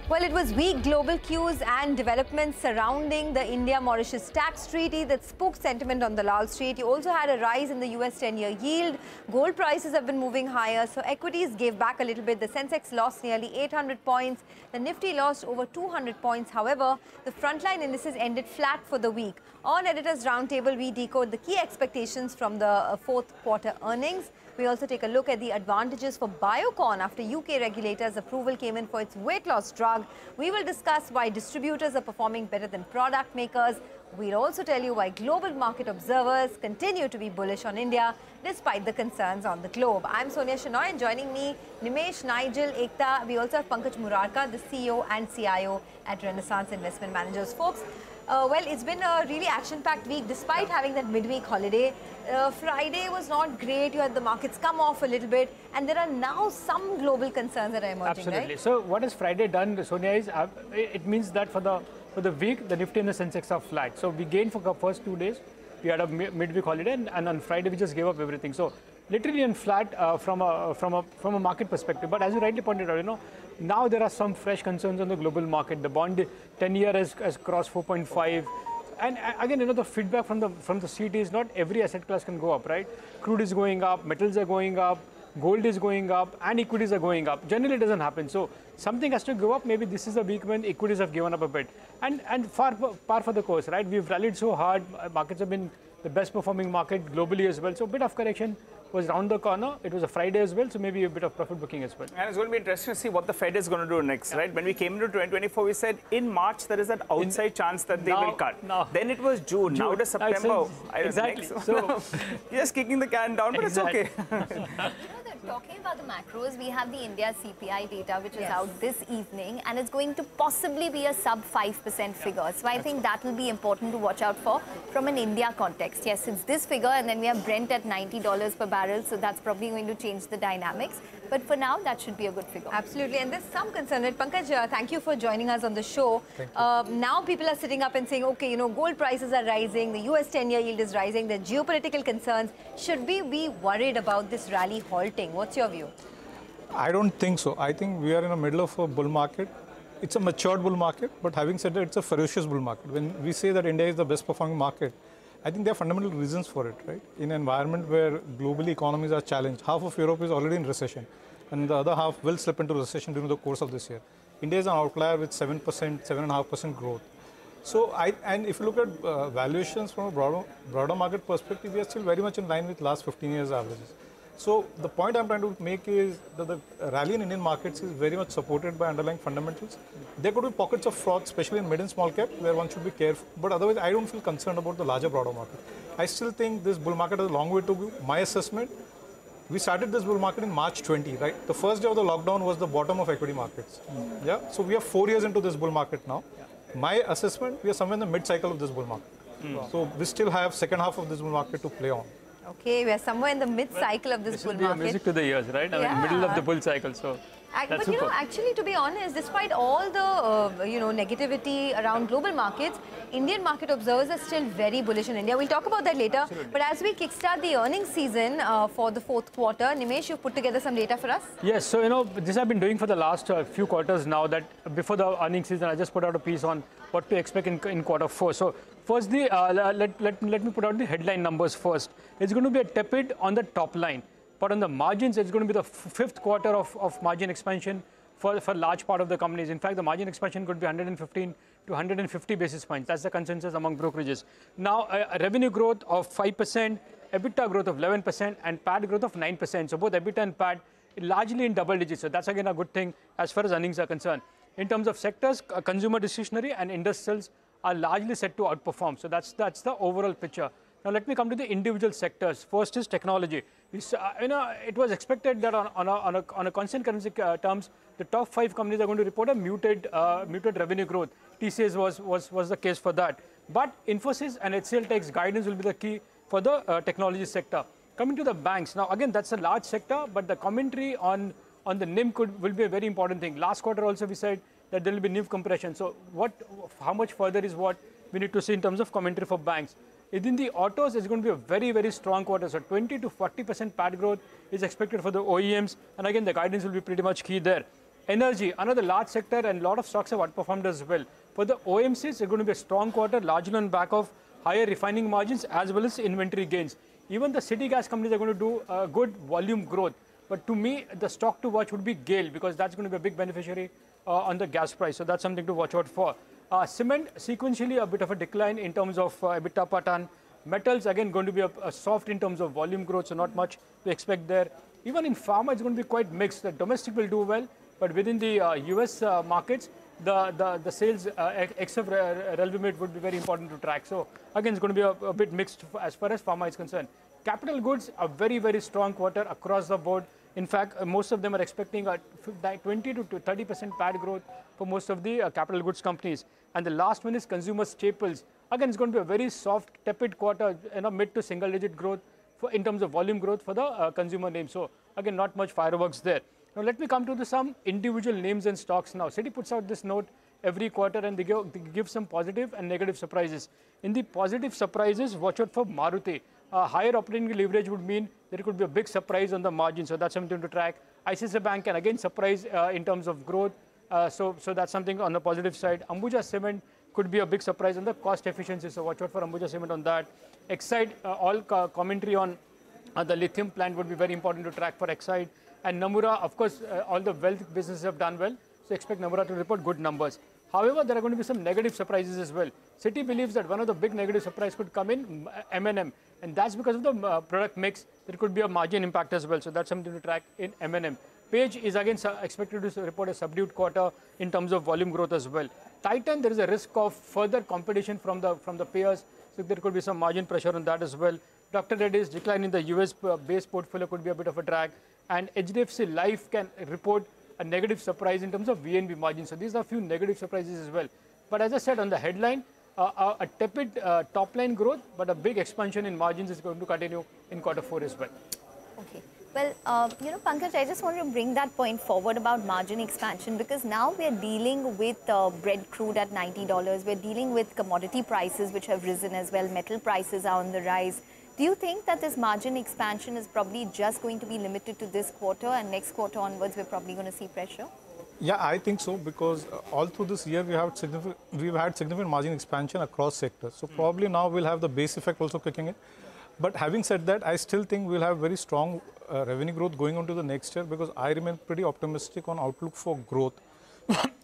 Well, it was weak global cues and developments surrounding the India-Mauritius tax treaty that spooked sentiment on the Wall Street. You also had a rise in the US 10-year yield. Gold prices have been moving higher, so equities gave back a little bit. The sensex lost nearly 800 points. The nifty lost over 200 points. However, the frontline indices ended flat for the week. On Editors Roundtable, we decode the key expectations from the fourth quarter earnings. We also take a look at the advantages for Biocon after UK regulators' approval came in for its weight loss drug. We will discuss why distributors are performing better than product makers. We'll also tell you why global market observers continue to be bullish on India despite the concerns on the globe. I'm Sonia Shenoy, and joining me, Nimesh, Nigel, Ekta. We also have Pankaj Murarka, the CEO and CIO at Renaissance Investment Managers. Folks, well, it's been a really action-packed week despite having that midweek holiday. Friday was not great. You had the markets come off a little bit, and there are now some global concerns that are emerging. Absolutely. Right? So what has Friday done, Sonia, is it means that for the week, the Nifty and the Sensex are flat. So we gained for the first 2 days. We had a midweek holiday, and on Friday we just gave up everything. So literally in flat from a market perspective. But as you rightly pointed out, now there are some fresh concerns on the global market. The bond 10-year has crossed 4.5. And again, the feedback from the CT is not every asset class can go up, right? Crude is going up, metals are going up, gold is going up, and equities are going up. Generally, it doesn't happen. So something has to go up. Maybe this is a week when equities have given up a bit. And par for the course, right? We've rallied so hard. Markets have been the best performing market globally as well. So a bit of correction was round the corner. It was a Friday as well, so maybe a bit of profit booking as well. And it's going to be interesting to see what the Fed is going to do next, right? When we came into 2024, we said in March there is that outside chance that they will cut. Then it was June. Now it is September. Exactly. So just kicking the can down, but exactly. It's okay. Talking about the macros, we have the India CPI data, which is out this evening, and it's going to possibly be a sub 5% figure. So I think that will be important to watch out for from an India context. Yes, it's this figure, and then we have Brent at $90 per barrel, so that's probably going to change the dynamics. But for now, that should be a good figure. Absolutely, and there's some concern. Pankaj, thank you for joining us on the show. Now people are sitting up and saying, okay, gold prices are rising, the US 10-year yield is rising, the geopolitical concerns. Should we be worried about this rally halting? What's your view? I don't think so. I think we are in the middle of a bull market. It's a matured bull market, but having said that, it's a ferocious bull market. When we say that India is the best performing market, I think there are fundamental reasons for it, right? In an environment where globally economies are challenged, half of Europe is already in recession, and the other half will slip into recession during the course of this year. India is an outlier with 7%, 7.5% growth. So, and if you look at valuations from a broader market perspective, we are still very much in line with last 15 years averages. So the point I'm trying to make is that the rally in Indian markets is very much supported by underlying fundamentals. There could be pockets of fraud, especially in mid and small cap, where one should be careful. But otherwise, I don't feel concerned about the larger, broader market. I still think this bull market has a long way to go. My assessment, we started this bull market in March 20, right? The first day of the lockdown was the bottom of equity markets. Yeah. So we are 4 years into this bull market now. My assessment, we are somewhere in the mid-cycle of this bull market. So we still have second half of this bull market to play on. Okay, we are somewhere in the mid-cycle of this bull market. This will be a music to the ears, right? I mean, middle of the bull cycle, so that's but super. Actually, to be honest, despite all the negativity around global markets, Indian market observers are still very bullish in India. We'll talk about that later. Absolutely. But as we kickstart the earnings season for the fourth quarter, Nimesh, you've put together some data for us? Yes, so this I've been doing for the last few quarters now. That before the earnings season, I just put out a piece on what to expect in quarter four. So firstly, let me put out the headline numbers first. It's going to be a tepid on the top line, but on the margins, it's going to be the fifth quarter of margin expansion for large part of the companies. In fact, the margin expansion could be 115 to 150 basis points. That's the consensus among brokerages. Now, a revenue growth of 5%, EBITDA growth of 11%, and PAT growth of 9%. So both EBITDA and PAT largely in double digits. So that's again a good thing as far as earnings are concerned. In terms of sectors, consumer discretionary and industrials are largely set to outperform. So that's the overall picture. Now let me come to the individual sectors. First is technology. It was expected that on a constant currency terms, the top 5 companies are going to report a muted revenue growth. TCS was the case for that. But Infosys and HCL Tech's guidance will be the key for the technology sector. Coming to the banks, now again that's a large sector, but the commentary on the NIM will be a very important thing. Last quarter also we said that there will be NIM compression. So how much further is what we need to see in terms of commentary for banks. Within the autos, it's going to be a very, very strong quarter. So 20 to 40% PAT growth is expected for the OEMs. And again, the guidance will be pretty much key there. Energy, another large sector, and a lot of stocks have outperformed as well. For the OMCs, it's going to be a strong quarter, largely on back of higher refining margins as well as inventory gains. Even the city gas companies are going to do good volume growth. But to me, the stock to watch would be GAIL, because that's going to be a big beneficiary on the gas price. So that's something to watch out for. Cement, sequentially a bit of a decline in terms of EBITDA per ton. Metals, again, going to be a soft in terms of volume growth, so not much to expect there. Even in pharma, it's going to be quite mixed. The domestic will do well, but within the US markets, the sales except Revlimid would be very important to track. So again, it's going to be a bit mixed as far as pharma is concerned. Capital goods, a very, very strong quarter across the board. In fact, most of them are expecting a 20 to 30% PAT growth for most of the capital goods companies. And the last one is consumer staples. Again, it's going to be a very soft, tepid quarter, mid to single digit growth in terms of volume growth for the consumer names. So again, not much fireworks there. Now let me come to some individual names and stocks now. Citi puts out this note every quarter, and they give some positive and negative surprises. In the positive surprises, watch out for Maruti. Higher operating leverage would mean there could be a big surprise on the margin, so that's something to track. ICICI Bank can again surprise in terms of growth, so that's something on the positive side. Ambuja Cement could be a big surprise on the cost efficiency, so watch out for Ambuja Cement on that. Exide, all commentary on the lithium plant would be very important to track for Exide. And Nomura, of course, all the wealth businesses have done well, so expect Nomura to report good numbers. However, there are going to be some negative surprises as well. Citi believes that one of the big negative surprises could come in M&M, and that's because of the product mix. There could be a margin impact as well, so that's something to track in M&M. Page is again expected to report a subdued quarter in terms of volume growth as well. Titan, there is a risk of further competition from the payers, so there could be some margin pressure on that as well. Dr. Reddy's decline in the US-based portfolio could be a bit of a drag, and HDFC Life can report a negative surprise in terms of VNB margin. So these are a few negative surprises as well. But as I said on the headline, a tepid top line growth, but a big expansion in margins is going to continue in Q4 as well. Okay. Well, Pankaj, I just want to bring that point forward about margin expansion, because now we're dealing with Brent crude at $90. We're dealing with commodity prices which have risen as well. Metal prices are on the rise. Do you think that this margin expansion is probably just going to be limited to this quarter, and next quarter onwards we're probably going to see pressure? Yeah, I think so, because all through this year we've had significant margin expansion across sectors. So probably now we'll have the base effect also kicking in. But having said that, I still think we'll have very strong revenue growth going on to the next year, because I remain pretty optimistic on outlook for growth.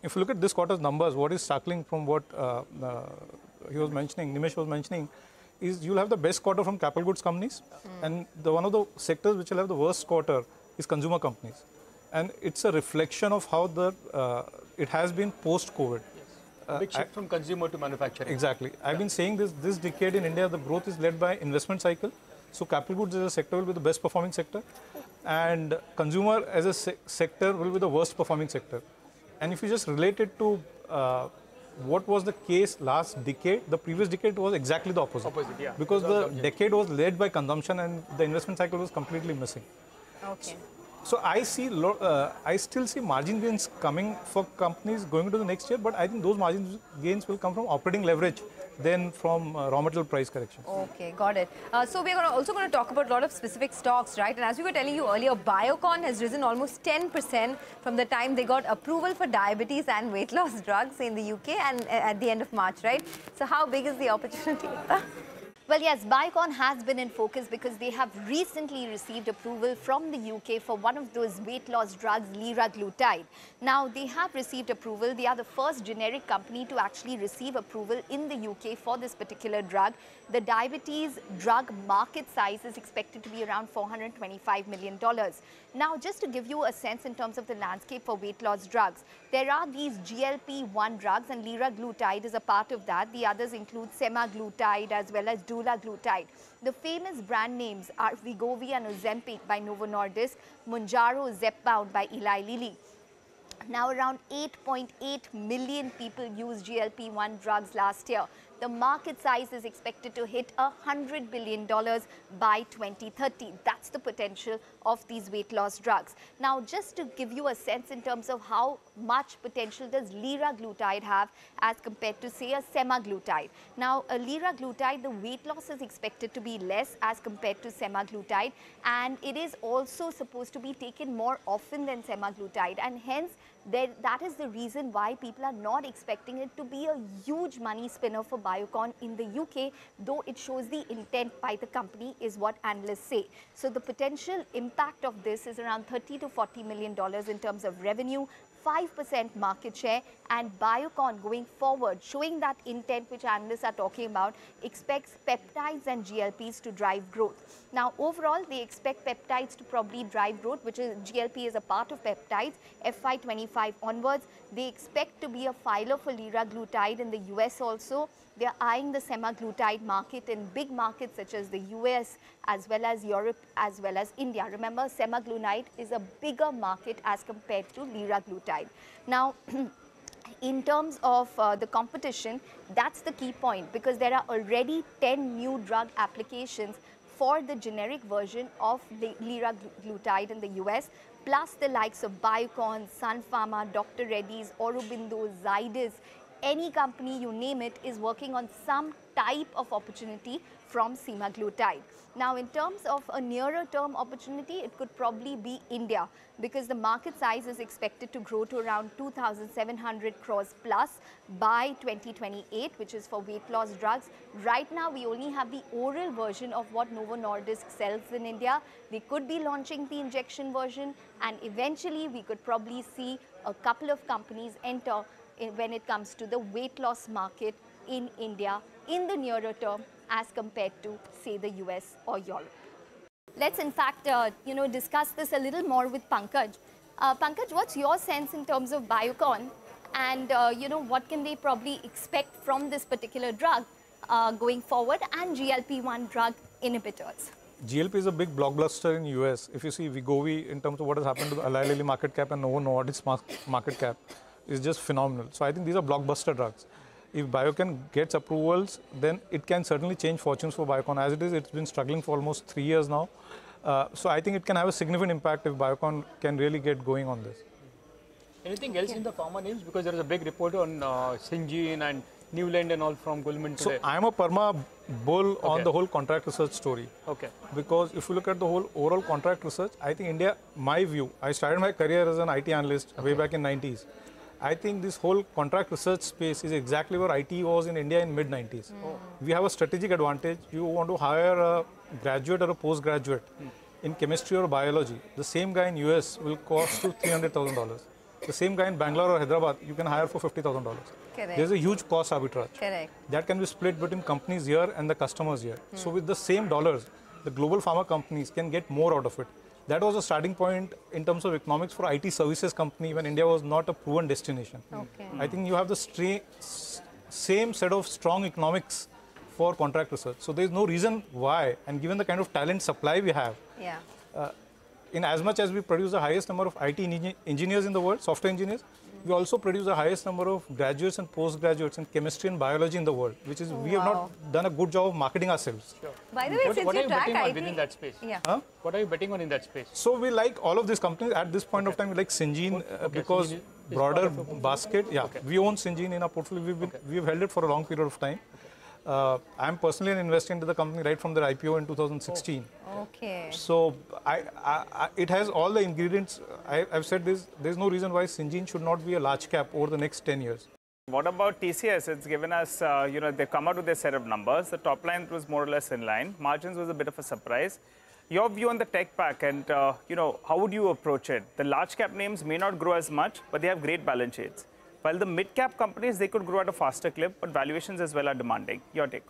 If you look at this quarter's numbers, what is startling from what Nimesh was mentioning, is you'll have the best quarter from capital goods companies, and one of the sectors which will have the worst quarter is consumer companies. And it's a reflection of how it has been post-COVID. Big shift from consumer to manufacturing. Exactly. I've been saying this decade in India, the growth is led by investment cycle. So capital goods as a sector will be the best performing sector, and consumer as a sector will be the worst performing sector. And if you just relate it to what was the case last decade, the previous decade was exactly the opposite. Because the decade was led by consumption and the investment cycle was completely missing. Okay. So I still see margin gains coming for companies going into the next year, but I think those margin gains will come from operating leverage than from raw material price correction. Okay, got it. So we're also going to talk about a lot of specific stocks, right? And as we were telling you earlier, Biocon has risen almost 10% from the time they got approval for diabetes and weight loss drugs in the UK and at the end of March, right? So how big is the opportunity? Well, yes, Biocon has been in focus because they have recently received approval from the UK for one of those weight loss drugs, liraglutide. Now, they have received approval. They are the first generic company to actually receive approval in the UK for this particular drug. The diabetes drug market size is expected to be around $425 million. Now, just to give you a sense in terms of the landscape for weight loss drugs, there are these GLP-1 drugs, and liraglutide is a part of that. The others include semaglutide as well as dulaglutide. The famous brand names are Wegovy and Ozempic by Novo Nordisk, Mounjaro, Zepbound by Eli Lilly. Now, around 8.8 million people used GLP-1 drugs last year. The market size is expected to hit $100 billion by 2030. That's the potential of these weight loss drugs. Now, just to give you a sense in terms of how much potential does liraglutide have as compared to, say, a semaglutide. Now, a liraglutide, the weight loss is expected to be less as compared to semaglutide, and it is also supposed to be taken more often than semaglutide, and hence that is the reason why people are not expecting it to be a huge money spinner for Biocon in the UK, though it shows the intent by the company is what analysts say. So the potential impact of this is around $30 to $40 million in terms of revenue, 5% market share, and Biocon going forward, showing that intent which analysts are talking about, expects peptides and GLPs to drive growth. Now, overall, they expect peptides to probably drive growth, which is GLP is a part of peptides, FY25 onwards. They expect to be a filer for liraglutide in the US also. They are eyeing the semaglutide market in big markets such as the US, as well as Europe, as well as India. Remember, semaglutide is a bigger market as compared to liraglutide. Now, in terms of the competition, that's the key point, because there are already 10 new drug applications for the generic version of the liraglutide in the US, plus the likes of Biocon, Sun Pharma, Dr. Reddy's, Aurobindo, Zydus. Any company, you name it, is working on some type of opportunity from semaglutide. Now, in terms of a nearer term opportunity, it could probably be India, because the market size is expected to grow to around 2,700 crores plus by 2028, which is for weight loss drugs. Right now, we only have the oral version of what Novo Nordisk sells in India. They could be launching the injection version, and eventually we could probably see a couple of companies enter when it comes to the weight loss market in India in the nearer term as compared to, say, the US or Europe. Let's in fact, discuss this a little more with Pankaj. Pankaj, what's your sense in terms of Biocon, and what can they probably expect from this particular drug going forward, and GLP-1 drug inhibitors? GLP is a big blockbuster in US. If you see Wegovy, in terms of what has happened to the Eli Lilly market cap and Novo Nordisk market cap, is just phenomenal. So I think these are blockbuster drugs. If Biocon gets approvals, then it can certainly change fortunes for Biocon. As it is, it's been struggling for almost 3 years now. So I think it can have a significant impact if Biocon can really get going on this. Anything else in the pharma names? Because there is a big report on Syngene and Newland and all from Goldman today. So I'm a perma bull on the whole contract research story. Okay. Because if you look at the whole overall contract research, I think India, my view, I started my career as an IT analyst way back in 90s. I think this whole contract research space is exactly where IT was in India in mid-90s. We have a strategic advantage. You want to hire a graduate or a postgraduate in chemistry or biology. The same guy in US will cost you $300,000. The same guy in Bangalore or Hyderabad, you can hire for $50,000. There's a huge cost arbitrage. Correct. That can be split between companies here and the customers here. So with the same dollars, the global pharma companies can get more out of it. That was a starting point in terms of economics for IT services company when India was not a proven destination. Okay. I think you have the same set of strong economics for contract research. So there is no reason why, and given the kind of talent supply we have, in as much as we produce the highest number of IT engineers in the world, software engineers, we also produce the highest number of graduates and postgraduates in chemistry and biology in the world, which is we have not done a good job of marketing ourselves. Sure. By the way, what are you you track betting on IT within that space? What are you betting on in that space? So we like all of these companies. At this point of time, we like Syngene because Syngene is broader part of basket. We own Syngene in our portfolio. We've held it for a long period of time. I'm personally an investor into the company right from their IPO in 2016. Okay. So it has all the ingredients. I've said this, there's no reason why Syngene should not be a large cap over the next 10 years. What about TCS? It's given us, they've come out with their set of numbers. The top line was more or less in line. Margins was a bit of a surprise. Your view on the tech pack and, how would you approach it? The large cap names may not grow as much, but they have great balance sheets. While the mid-cap companies, they could grow at a faster clip, but valuations as well are demanding. Your take?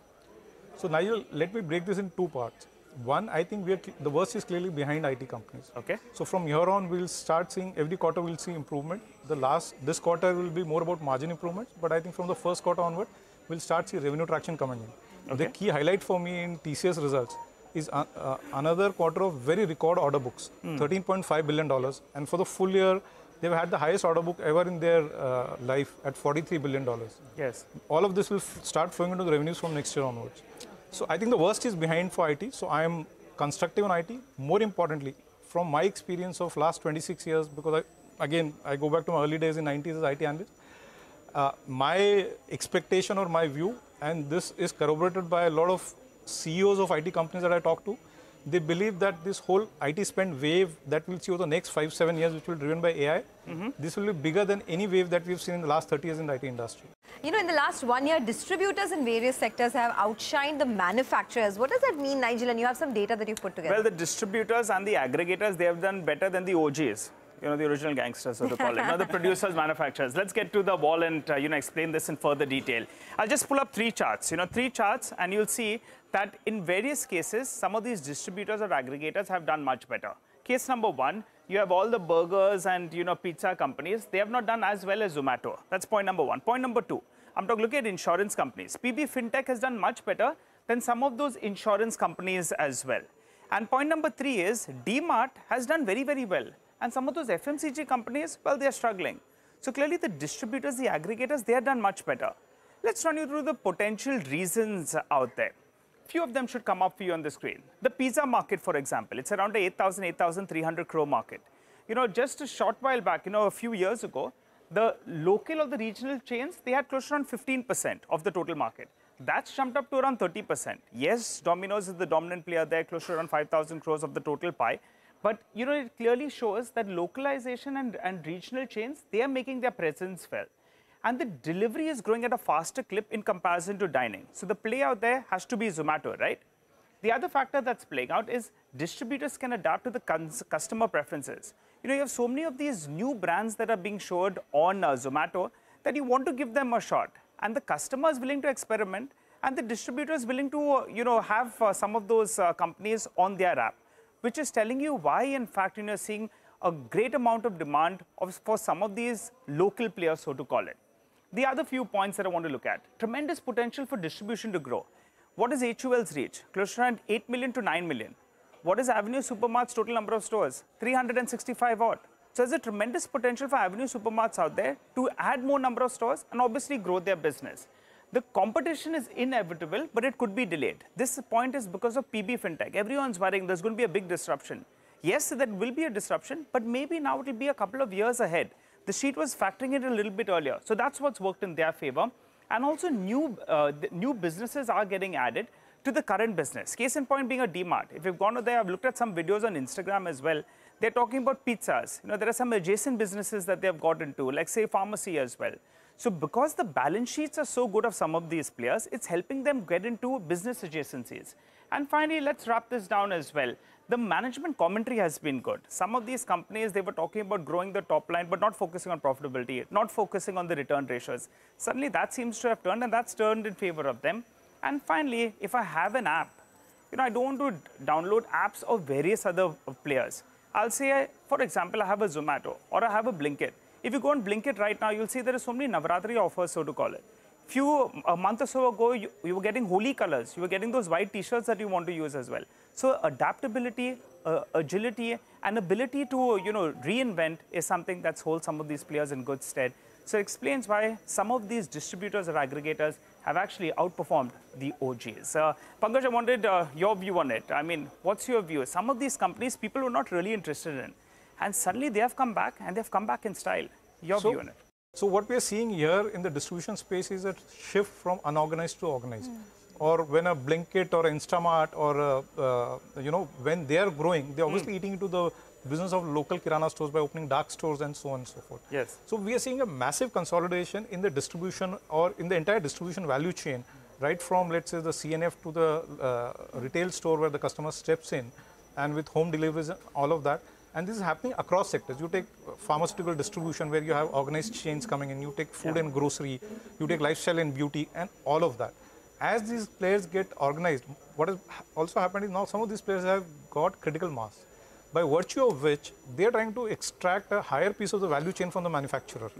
So, Nigel, let me break this in two parts. One, I think the worst is clearly behind IT companies. Okay. So, from here on, we'll start seeing, every quarter we'll see improvement. This quarter will be more about margin improvements, but I think from the first quarter onward, we'll start see revenue traction coming in. Okay. The key highlight for me in TCS results is another quarter of very record order books, $13.5 billion. And for the full year, they've had the highest order book ever in their life at $43 billion. Yes. All of this will start flowing into the revenues from next year onwards. So I think the worst is behind for IT. So I am constructive on IT. More importantly, from my experience of last 26 years, because I go back to my early days in 90s as IT analyst, my expectation or my view, and this is corroborated by a lot of CEOs of IT companies that I talk to, they believe that this whole IT spend wave that we'll see over the next 5-7 years, which will be driven by AI, this will be bigger than any wave that we've seen in the last 30 years in the IT industry. You know, in the last 1 year, distributors in various sectors have outshined the manufacturers. What does that mean, Nigel? And you have some data that you've put together. Well, the distributors and the aggregators, they have done better than the OGs. You know, the original gangsters, so to call it. Now, the producers, manufacturers. Let's get to the wall and, explain this in further detail. I'll just pull up 3 charts. 3 charts, and you'll see that in various cases, some of these distributors or aggregators have done much better. Case number 1, you have all the burgers and, pizza companies. They have not done as well as Zomato. That's point number 1. Point number 2, I'm talking, look at insurance companies. PB Fintech has done much better than some of those insurance companies as well. And point number 3 is DMart has done very, very well. And some of those FMCG companies, well, they are struggling. So clearly the distributors, the aggregators, they have done much better. Let's run you through the potential reasons out there. Few of them should come up for you on the screen. The pizza market, for example, it's around a 8,300 crore market. Just a short while back, a few years ago, the local or the regional chains, they had close to around 15% of the total market. That's jumped up to around 30%. Yes, Domino's is the dominant player there, close to around 5,000 crores of the total pie. But, it clearly shows that localization and regional chains, they are making their presence felt. And the delivery is growing at a faster clip in comparison to dining. So the play out there has to be Zomato, right? The other factor that's playing out is distributors can adapt to the customer preferences. You have so many of these new brands that are being showed on Zomato that you want to give them a shot. And the customer is willing to experiment, and the distributor is willing to, have some of those companies on their app, which is telling you why, in fact, you're seeing a great amount of demand for some of these local players, so to call it. The other few points that I want to look at, tremendous potential for distribution to grow. What is HUL's reach? Close to around 8 million to 9 million. What is Avenue Supermart's total number of stores? 365 odd. So there's a tremendous potential for Avenue Supermarts out there to add more number of stores and obviously grow their business. The competition is inevitable, but it could be delayed. This point is because of PB Fintech. Everyone's worrying there's going to be a big disruption. Yes, there will be a disruption, but maybe now it will be a couple of years ahead. The sheet was factoring it a little bit earlier. So that's what's worked in their favor. And also new businesses are getting added to the current business. Case in point being a DMart. If you've gone over there, I've looked at some videos on Instagram as well. They're talking about pizzas. There are some adjacent businesses that they've got into, like say pharmacy as well. So because the balance sheets are so good of some of these players, it's helping them get into business adjacencies. And finally, let's wrap this down as well. The management commentary has been good. Some of these companies, they were talking about growing the top line, but not focusing on profitability, not focusing on the return ratios. Suddenly, that seems to have turned, and that's turned in favor of them. And finally, if I have an app, I don't want to download apps of various other players. I'll say, for example, I have a Zomato or I have a Blinkit. If you go on Blinkit right now, you'll see there are so many Navratri offers, so to call it. A month or so ago, you were getting holy colors. You were getting those white T-shirts that you want to use as well. So adaptability, agility, and ability to reinvent is something that's holds some of these players in good stead. So it explains why some of these distributors or aggregators have actually outperformed the OGs. Pankaj, I wanted your view on it. I mean, what's your view? Some of these companies people were not really interested in. And suddenly they have come back, and they've come back in style. Your view on it? So what we are seeing here in the distribution space is a shift from unorganized to organized. Or when a Blinkit or Instamart or, when they are growing, they're obviously eating into the business of local Kirana stores by opening dark stores and so on and so forth. Yes. So we are seeing a massive consolidation in the distribution or in the entire distribution value chain, right from, let's say, the CNF to the retail store where the customer steps in, and with home deliveries and all of that. And this is happening across sectors. You take pharmaceutical distribution where you have organized chains coming in, you take food and grocery, you take lifestyle and beauty, and all of that. As these players get organized, what has also happened is now some of these players have got critical mass, by virtue of which they are trying to extract a higher piece of the value chain from the manufacturer.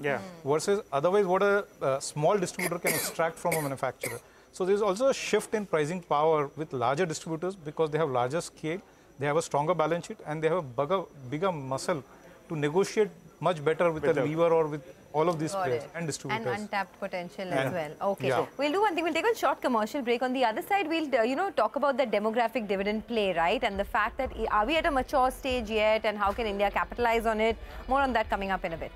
Versus otherwise what a small distributor can extract from a manufacturer. So there's also a shift in pricing power with larger distributors because they have larger scale. They have a stronger balance sheet, and they have a bigger muscle to negotiate much better with a lever or with all of these players and distributors. And untapped potential as well. Okay, so we'll do one thing. We'll take a short commercial break. On the other side, we'll talk about the demographic dividend play, right? And the fact that are we at a mature stage yet, and how can India capitalize on it? More on that coming up in a bit.